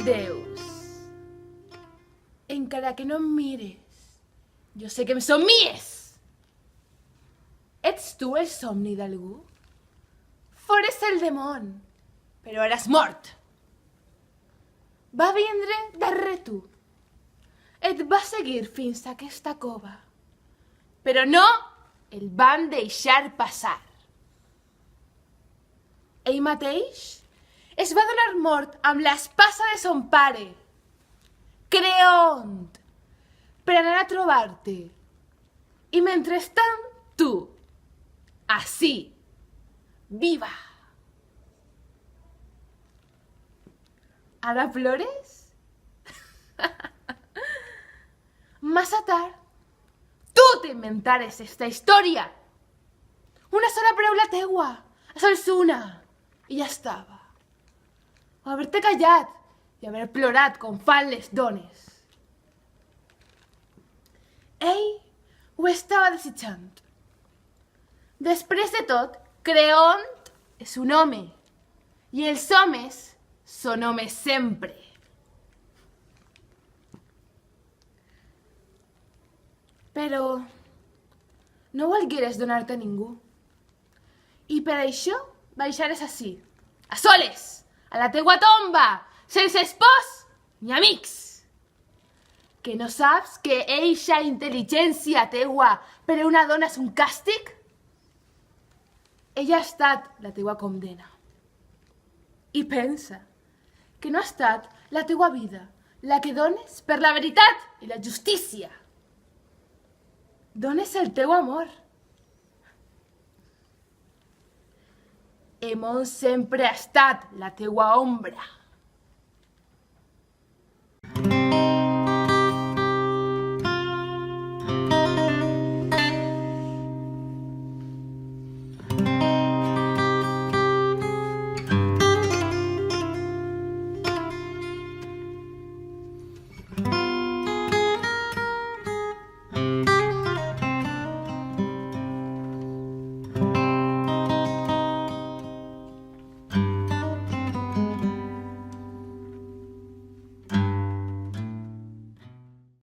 Deus. Encara que no em mires, jo sé que em somnies. Ets tu el somni d'algú? Fores el demon, però ara has mort. Va vindre darrere tu. Et va seguir fins a aquesta cova, però no el van deixar passar. Ell mateix es va donar mort amb l'espasa de son pare, Creont, per anar a trobar-te. I mentrestant, tu, ací, viva. Ara plores? Massa tard. Tu t'inventares esta història. Una sola paraula teua, sols una, i ja estava. O haver-te callat i haver plorat com fan les dones. Ell ho estava desitjant. Després de tot, Creont és un home, i els homes són homes sempre. Però no volgueres donar-te a ningú. I per això baixares ací, a soles, a la teua tomba, sense espòs ni amics. Que no saps que eixa intel·ligència teua per a una dona és un càstig? Ella ha estat la teua condena. I pensa que no ha estat la teua vida la que dones per la veritat i la justícia. Dones el teu amor. Emon sempre ha estat la teua ombra.